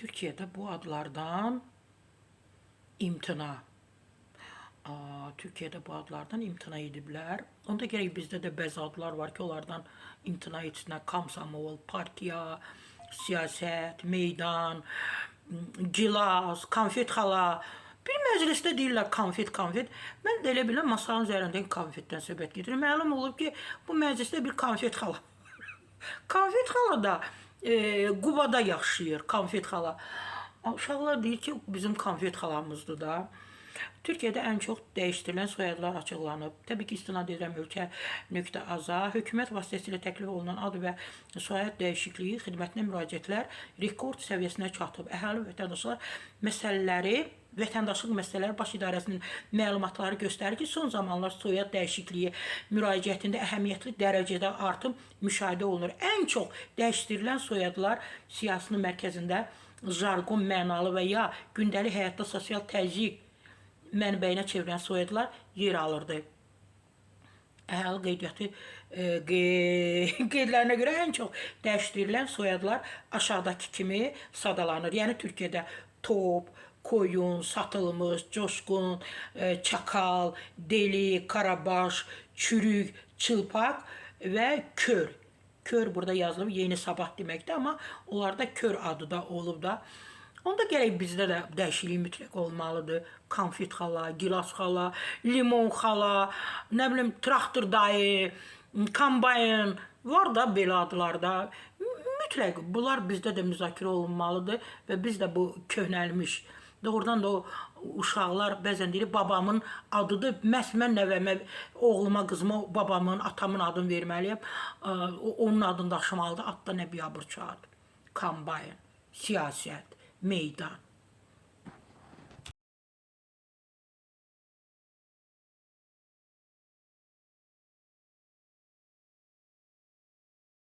Türkiyədə bu adlardan imtina. Türkiyədə bu adlardan imtina ediblər. Onda gərək bizdə də bəzi adlar var ki, onlardan imtina etsinlər. Komsomol, partiya, siyasət, meydan, gilas, konfet xala. Bir məclisdə deyirlər konfet. Mən də elə biləm masanın üzərindəki konfetdən söhbət gedir. Məlum olub ki, bu məclisdə bir konfet xala. Konfet xala da Qubada yaşayır, konfet xala. Uşaqlar deyir ki, bizim konfet xalamızdır da. Türkiyədə ən çox dəyişdirilən soyadlar açıqlanıb. Təbii ki, istinad edirəm ölkə.az-a. Hökumət vasitəsilə təklif olunan ad və soyad dəyişikliyi xidmətinə müraciətlər rekord səviyyəsinə çatıb. Əhali vətəndaşlıq məsələləri baş idarəsinin məlumatları göstərir ki, son zamanlar soyad dəyişikliyi müraciətində əhəmiyyətli dərəcədə artım müşahidə olunur. Ən çox dəyişdirilən soyadlar siyasının mərkəzində jargon mənalı və ya gündəlik həyatda sosial təzyiq mənbəyinə çevirən soyadlar yer alırdı. Əhali qeydiyyatı qeydlərinə görə ən çox dəyişdirilən soyadlar aşağıdakı kimi sadalanır. Yəni Türkiyədə top, koyun, satılmış, coşqun, çakal, deli, karabaş, çürük, çılpaq və kör. Kör burada yazılıb, yeni sabah deməkdir, amma onlarda kör adı da olub da. Onda gərək bizdə də dəyişiklik mütləq olmalıdır. Konfet xala, gilas xala, limon xala, nə bilim, traktor dayı, kombayn, var da belə adlarda. Mütləq bunlar bizdə də müzakirə olunmalıdır və biz də bu köhnəlmiş. Doğrudan da o uşaqlar bəzən deyir, babamın adıdır, məhz mən nəvəmə, oğluma, qızıma, babamın, atamın adını verməliyəm, onun adını daşımalıdır, adda nə biabır çağırdı. Kombayn, siyasət, meydan.